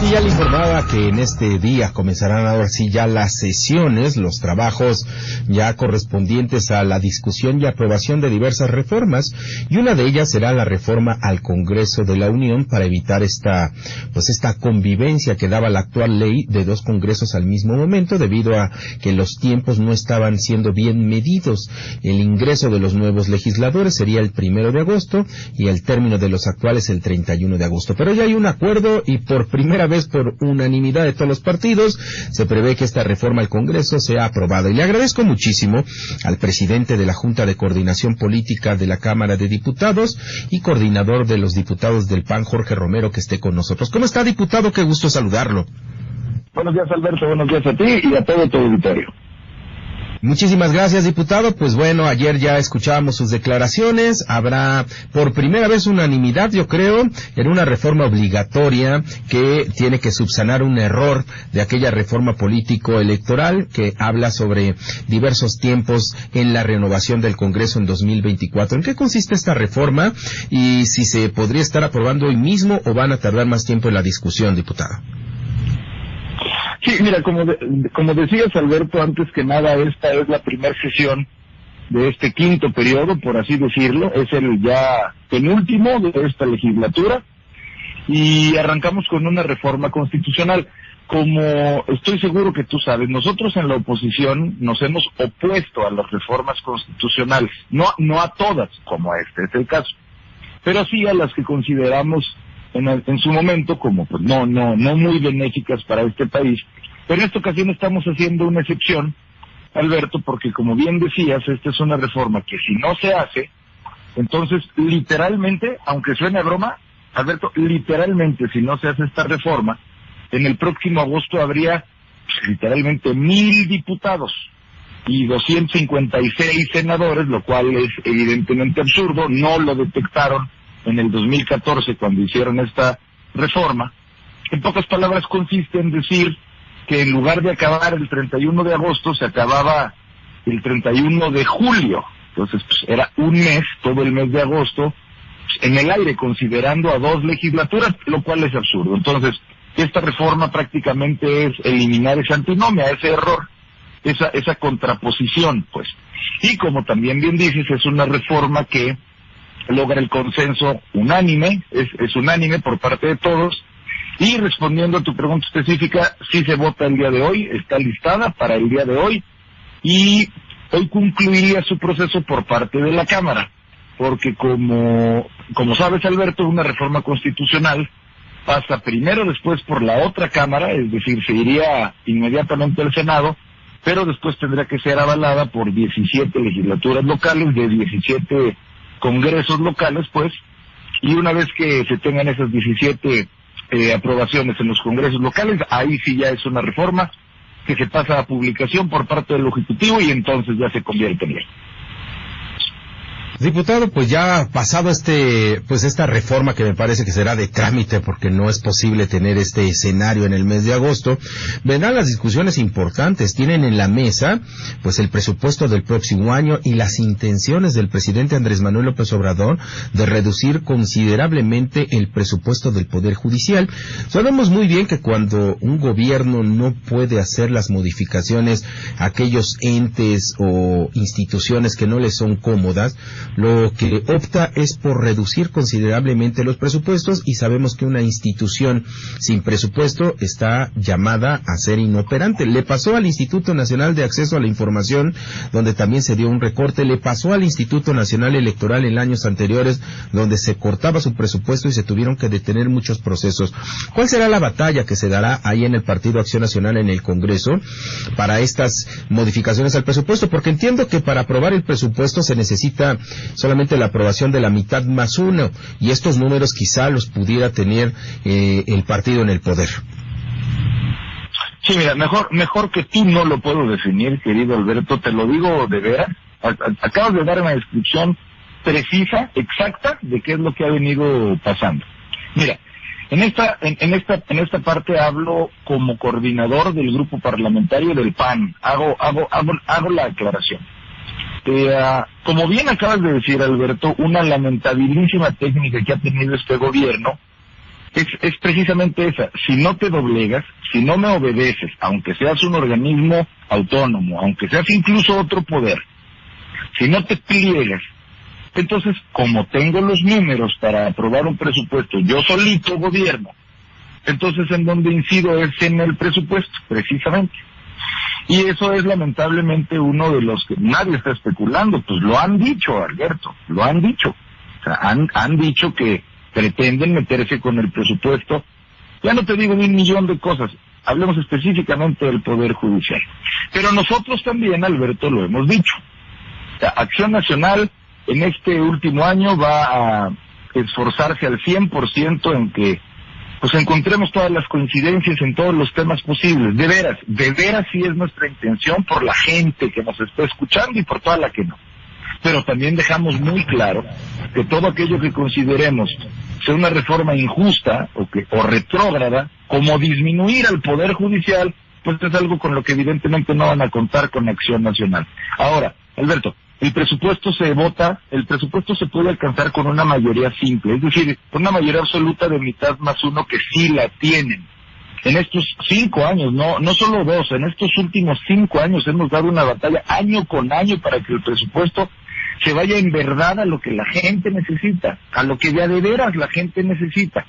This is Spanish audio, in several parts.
Sí, ya le informaba que en este día comenzarán ahora sí ya las sesiones, los trabajos ya correspondientes a la discusión y aprobación de diversas reformas, y una de ellas será la reforma al Congreso de la Unión para evitar esta convivencia que daba la actual ley de dos congresos al mismo momento, debido a que los tiempos no estaban siendo bien medidos. El ingreso de los nuevos legisladores sería el 1 de agosto y el término de los actuales el 31 de agosto. Pero ya hay un acuerdo y por primera vez por unanimidad de todos los partidos se prevé que esta reforma al Congreso sea aprobada. Y le agradezco muchísimo al presidente de la Junta de Coordinación Política de la Cámara de Diputados y coordinador de los diputados del PAN, Jorge Romero, que esté con nosotros. ¿Cómo está, diputado? Qué gusto saludarlo. Buenos días, Alberto. Buenos días a ti y a todo tu auditorio. Muchísimas gracias, diputado. Pues bueno, ayer ya escuchábamos sus declaraciones. Habrá por primera vez unanimidad, yo creo, en una reforma obligatoria que tiene que subsanar un error de aquella reforma político-electoral que habla sobre diversos tiempos en la renovación del Congreso en 2024. ¿En qué consiste esta reforma y si se podría estar aprobando hoy mismo o van a tardar más tiempo en la discusión, diputado? Sí, mira, como decías, Alberto, antes que nada, esta es la primera sesión de este quinto periodo, por así decirlo. Es el ya penúltimo de esta legislatura y arrancamos con una reforma constitucional. Como estoy seguro que tú sabes, nosotros en la oposición nos hemos opuesto a las reformas constitucionales, no a todas, como este es el caso, pero sí a las que consideramos en su momento como pues no muy benéficas para este país. Pero en esta ocasión estamos haciendo una excepción, Alberto, porque como bien decías, esta es una reforma que si no se hace, entonces literalmente, aunque suene a broma, Alberto, literalmente si no se hace esta reforma, en el próximo agosto habría pues, literalmente 1,000 diputados y 256 senadores, lo cual es evidentemente absurdo. No lo detectaron en el 2014 cuando hicieron esta reforma. En pocas palabras consiste en decir que en lugar de acabar el 31 de agosto se acababa el 31 de julio. Entonces pues, era un mes, todo el mes de agosto, pues, en el aire, considerando a dos legislaturas, lo cual es absurdo. Entonces esta reforma prácticamente es eliminar esa antinomia, ese error, esa contraposición, pues. Y como también bien dices, es una reforma que logra el consenso unánime, es unánime por parte de todos. Y respondiendo a tu pregunta específica, sí se vota el día de hoy, está listada para el día de hoy, y hoy concluiría su proceso por parte de la Cámara, porque como sabes, Alberto, una reforma constitucional pasa primero, después por la otra Cámara, es decir, se iría inmediatamente al Senado, pero después tendrá que ser avalada por 17 legislaturas locales de 17 congresos locales, pues, y una vez que se tengan esas 17 aprobaciones en los congresos locales, ahí sí ya es una reforma que se pasa a publicación por parte del Ejecutivo y entonces ya se convierte en ley. Diputado, pues ya pasado esta reforma que me parece que será de trámite porque no es posible tener este escenario en el mes de agosto, vendrán las discusiones importantes. Tienen en la mesa pues el presupuesto del próximo año y las intenciones del presidente Andrés Manuel López Obrador de reducir considerablemente el presupuesto del Poder Judicial. Sabemos muy bien que cuando un gobierno no puede hacer las modificaciones a aquellos entes o instituciones que no les son cómodas, lo que opta es por reducir considerablemente los presupuestos, y sabemos que una institución sin presupuesto está llamada a ser inoperante. Le pasó al Instituto Nacional de Acceso a la Información, donde también se dio un recorte. Le pasó al Instituto Nacional Electoral en años anteriores, donde se cortaba su presupuesto y se tuvieron que detener muchos procesos. ¿Cuál será la batalla que se dará ahí en el Partido Acción Nacional en el Congreso para estas modificaciones al presupuesto? Porque entiendo que para aprobar el presupuesto se necesita solamente la aprobación de la mitad más uno, y estos números quizá los pudiera tener el partido en el poder. Sí, mira, mejor que tú no lo puedo definir, querido Alberto, te lo digo de veras. Acabas de dar una descripción precisa, exacta, de qué es lo que ha venido pasando. Mira, en esta parte hablo como coordinador del grupo parlamentario del PAN. Hago la aclaración. Como bien acabas de decir, Alberto, una lamentabilísima técnica que ha tenido este gobierno es precisamente esa. Si no te doblegas, si no me obedeces, aunque seas un organismo autónomo, aunque seas incluso otro poder, si no te pliegas, entonces, como tengo los números para aprobar un presupuesto, yo solito gobierno, entonces en donde incido es en el presupuesto, precisamente. Y eso es lamentablemente uno de los que nadie está especulando, pues lo han dicho, Alberto, lo han dicho. O sea, han dicho que pretenden meterse con el presupuesto. Ya no te digo de 1,000,000 de cosas, hablemos específicamente del Poder Judicial. Pero nosotros también, Alberto, lo hemos dicho. O sea, Acción Nacional en este último año va a esforzarse al 100% en que pues encontremos todas las coincidencias en todos los temas posibles. De veras sí es nuestra intención por la gente que nos está escuchando y por toda la que no. Pero también dejamos muy claro que todo aquello que consideremos sea una reforma injusta o retrógrada, como disminuir al Poder Judicial, pues es algo con lo que evidentemente no van a contar con Acción Nacional. Ahora, Alberto, el presupuesto se puede alcanzar con una mayoría simple, es decir, con una mayoría absoluta de mitad más uno que sí la tienen. En estos 5 años, no solo 2, en estos últimos 5 años hemos dado una batalla año con año para que el presupuesto se vaya en verdad a lo que la gente necesita, a lo que de veras la gente necesita.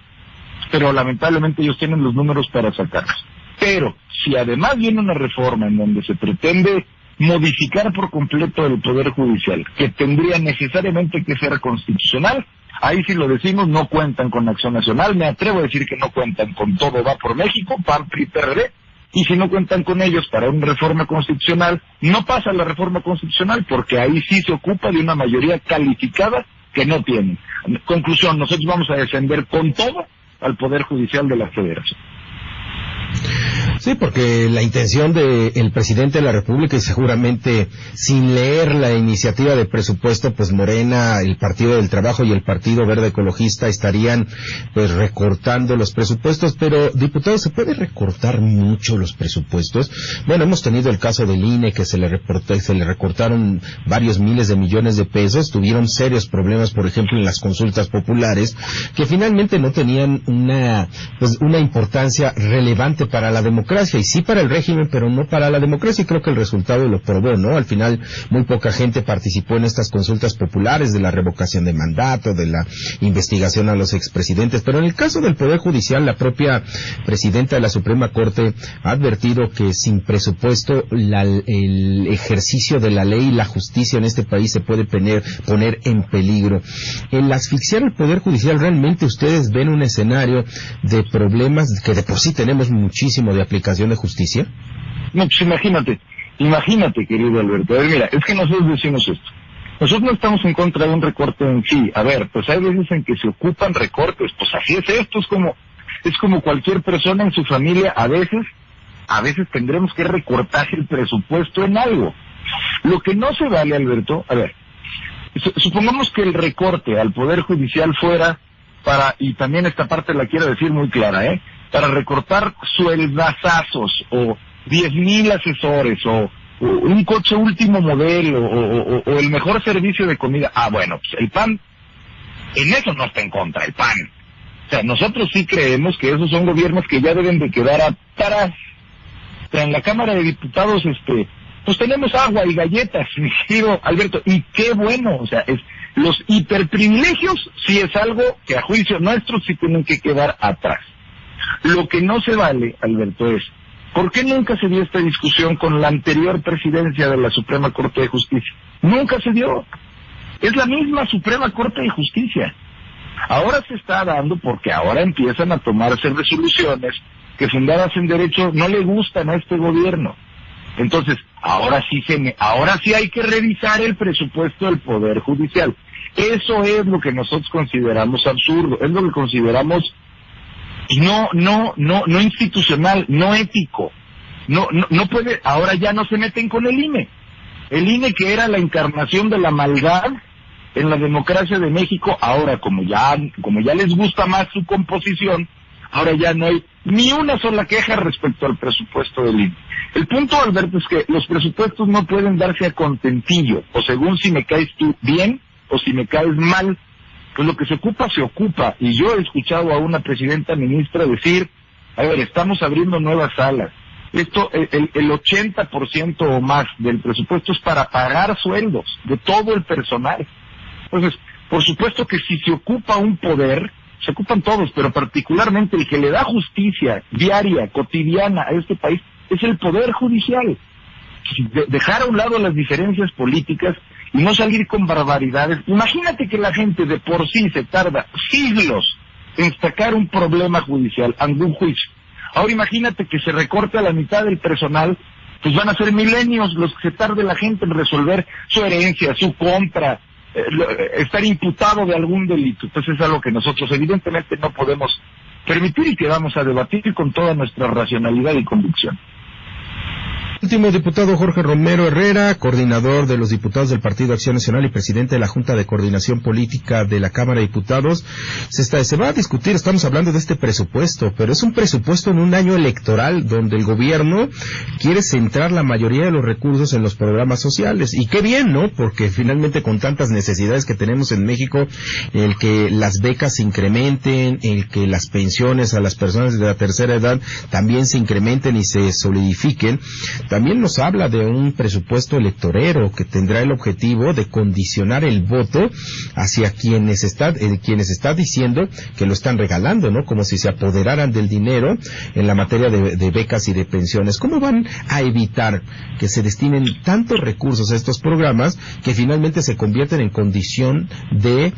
Pero lamentablemente ellos tienen los números para sacarlos. Pero si además viene una reforma en donde se pretende modificar por completo el Poder Judicial, que tendría necesariamente que ser constitucional, ahí sí lo decimos, no cuentan con Acción Nacional, me atrevo a decir que no cuentan con Todo Va por México, PAN, PRI, PRD, y si no cuentan con ellos para una reforma constitucional, no pasa la reforma constitucional, porque ahí sí se ocupa de una mayoría calificada que no tienen. Conclusión, nosotros vamos a defender con todo al Poder Judicial de la Federación. Sí, porque la intención del presidente de la República, y seguramente sin leer la iniciativa de presupuesto, pues Morena, el Partido del Trabajo y el Partido Verde Ecologista estarían pues recortando los presupuestos. Pero, diputado, ¿se puede recortar mucho los presupuestos? Bueno, hemos tenido el caso del INE, que se le recortaron varios miles de millones de pesos, tuvieron serios problemas, por ejemplo, en las consultas populares, que finalmente no tenían una importancia relevante para la democracia, y sí para el régimen, pero no para la democracia, y creo que el resultado lo probó, ¿no? Al final, muy poca gente participó en estas consultas populares de la revocación de mandato, de la investigación a los expresidentes, pero en el caso del Poder Judicial, la propia presidenta de la Suprema Corte ha advertido que sin presupuesto el ejercicio de la ley y la justicia en este país se puede poner en peligro. El asfixiar al Poder Judicial, ¿realmente ustedes ven un escenario de problemas que de por sí tenemos muchísimo de aplicación de justicia? No, pues imagínate, querido Alberto. A ver, mira, es que nosotros decimos esto. Nosotros no estamos en contra de un recorte en sí. A ver, pues hay veces en que se ocupan recortes, pues así es esto, es como cualquier persona en su familia, a veces tendremos que recortar el presupuesto en algo. Lo que no se vale, Alberto, a ver, supongamos que el recorte al Poder Judicial fuera y también esta parte la quiero decir muy clara, para recortar sueldazazos, o 10,000 asesores, o un coche último modelo, o el mejor servicio de comida. Bueno, pues el PAN, en eso no está en contra, el PAN. O sea, nosotros sí creemos que esos son gobiernos que ya deben de quedar atrás. O sea, en la Cámara de Diputados, pues tenemos agua y galletas, mi querido Alberto, y qué bueno, o sea, los hiperprivilegios sí es algo que a juicio nuestro sí tienen que quedar atrás. Lo que no se vale, Alberto, es ¿por qué nunca se dio esta discusión con la anterior presidencia de la Suprema Corte de Justicia? Nunca se dio. Es la misma Suprema Corte de Justicia. Ahora se está dando porque ahora empiezan a tomarse resoluciones que fundadas en derecho no le gustan a este gobierno. Entonces, ahora sí hay que revisar el presupuesto del Poder Judicial. Eso es lo que nosotros consideramos absurdo, es lo que consideramos no institucional, no ético. No puede, ahora ya no se meten con el INE. El INE, que era la encarnación de la maldad en la democracia de México, ahora como ya les gusta más su composición, ahora ya no hay ni una sola queja respecto al presupuesto del INE. El punto, Alberto, es que los presupuestos no pueden darse a contentillo, o según si me caes tú bien, o si me caes mal. pues lo que se ocupa. Y yo he escuchado a una presidenta ministra decir, a ver, estamos abriendo nuevas salas. Esto, el 80% o más del presupuesto es para pagar sueldos de todo el personal. Entonces, por supuesto que si se ocupa un poder, se ocupan todos, pero particularmente el que le da justicia diaria, cotidiana a este país, es el Poder Judicial. Dejar a un lado las diferencias políticas y no salir con barbaridades. Imagínate que la gente de por sí se tarda siglos en sacar un problema judicial, algún juicio. Ahora imagínate que se recorte a la mitad del personal, pues van a ser milenios los que se tarde la gente en resolver su herencia, su compra, estar imputado de algún delito. Entonces es algo que nosotros evidentemente no podemos permitir y que vamos a debatir con toda nuestra racionalidad y convicción. Último, diputado Jorge Romero Herrera, coordinador de los diputados del Partido Acción Nacional y presidente de la Junta de Coordinación Política de la Cámara de Diputados. Se va a discutir, estamos hablando de este presupuesto, pero es un presupuesto en un año electoral donde el gobierno quiere centrar la mayoría de los recursos en los programas sociales. Y qué bien, ¿no? Porque finalmente con tantas necesidades que tenemos en México, el que las becas se incrementen, el que las pensiones a las personas de la tercera edad también se incrementen y se solidifiquen, también nos habla de un presupuesto electorero que tendrá el objetivo de condicionar el voto hacia quienes está diciendo que lo están regalando, ¿no? Como si se apoderaran del dinero en la materia de becas y de pensiones. ¿Cómo van a evitar que se destinen tantos recursos a estos programas que finalmente se convierten en condición de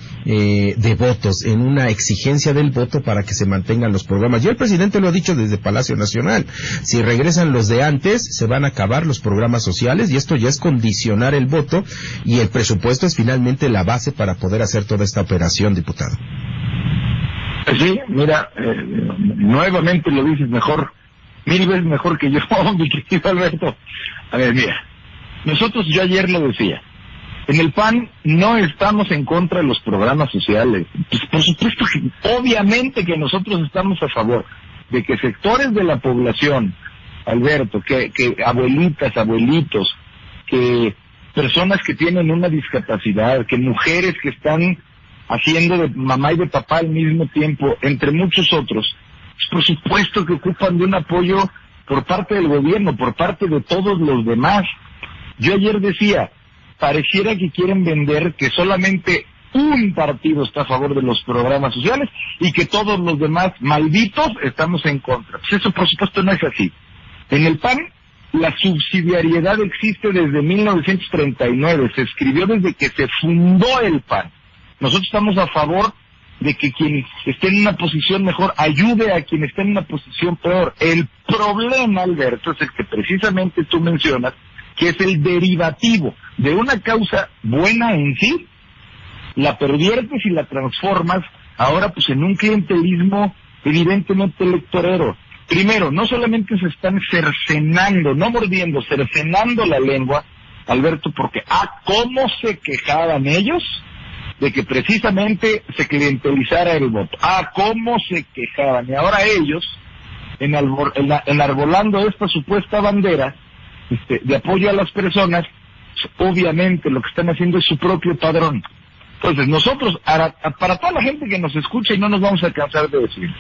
votos, en una exigencia del voto para que se mantengan los programas? Ya el presidente lo ha dicho desde Palacio Nacional, si regresan los de antes, se van a acabar los programas sociales, y esto ya es condicionar el voto, y el presupuesto es finalmente la base para poder hacer toda esta operación, diputado. Sí, mira, nuevamente lo dices mejor, 1000 veces mejor que yo, mi querido Alberto. A ver, mira, yo ayer lo decía, en el PAN no estamos en contra de los programas sociales. Pues, por supuesto que, obviamente que nosotros estamos a favor de que sectores de la población, Alberto, que abuelitas, abuelitos, que personas que tienen una discapacidad, que mujeres que están haciendo de mamá y de papá al mismo tiempo, entre muchos otros, por supuesto que ocupan de un apoyo por parte del gobierno, por parte de todos los demás. Yo ayer decía, pareciera que quieren vender que solamente un partido está a favor de los programas sociales y que todos los demás malditos estamos en contra. Pues eso por supuesto no es así. En el PAN, la subsidiariedad existe desde 1939, se escribió desde que se fundó el PAN. Nosotros estamos a favor de que quien esté en una posición mejor ayude a quien esté en una posición peor. El problema, Alberto, es el que precisamente tú mencionas, que es el derivativo de una causa buena en sí, la perviertes y la transformas ahora pues en un clientelismo evidentemente electorero. Primero, no solamente se están cercenando, no mordiendo, cercenando la lengua, Alberto, porque cómo se quejaban ellos de que precisamente se clientelizara el voto. Cómo se quejaban. Y ahora ellos, enarbolando esta supuesta bandera de apoyo a las personas, obviamente lo que están haciendo es su propio padrón. Entonces nosotros, para toda la gente que nos escucha, y no nos vamos a cansar de decir,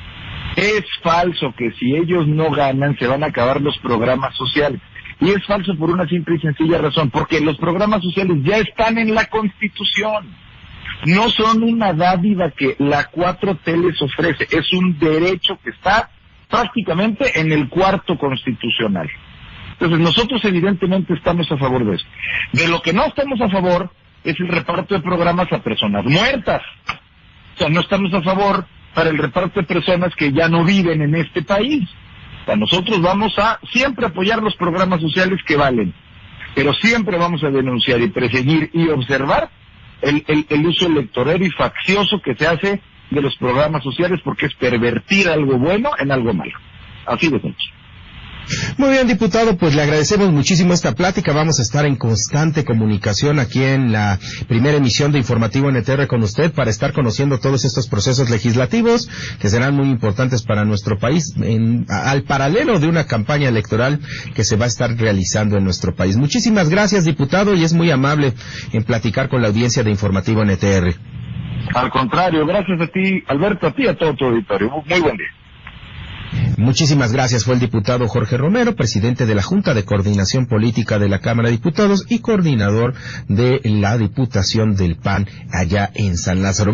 es falso que si ellos no ganan se van a acabar los programas sociales. Y es falso por una simple y sencilla razón, porque los programas sociales ya están en la Constitución. No son una dádiva que la 4T les ofrece, es un derecho que está prácticamente en el cuarto constitucional. Entonces nosotros evidentemente estamos a favor de eso. De lo que no estamos a favor es el reparto de programas a personas muertas. O sea, no estamos a favor para el reparto de personas que ya no viven en este país. O sea, nosotros vamos a siempre apoyar los programas sociales que valen, pero siempre vamos a denunciar y perseguir y observar el uso electorero y faccioso que se hace de los programas sociales, porque es pervertir algo bueno en algo malo. Así de sencillo. Muy bien, diputado, pues le agradecemos muchísimo esta plática. Vamos a estar en constante comunicación aquí en la primera emisión de Informativo NTR con usted para estar conociendo todos estos procesos legislativos que serán muy importantes para nuestro país al paralelo de una campaña electoral que se va a estar realizando en nuestro país. Muchísimas gracias, diputado, y es muy amable en platicar con la audiencia de Informativo NTR. Al contrario, gracias a ti, Alberto, a ti y a todo tu auditorio. Muy buen día. Muchísimas gracias. Fue el diputado Jorge Romero, presidente de la Junta de Coordinación Política de la Cámara de Diputados y coordinador de la Diputación del PAN allá en San Lázaro.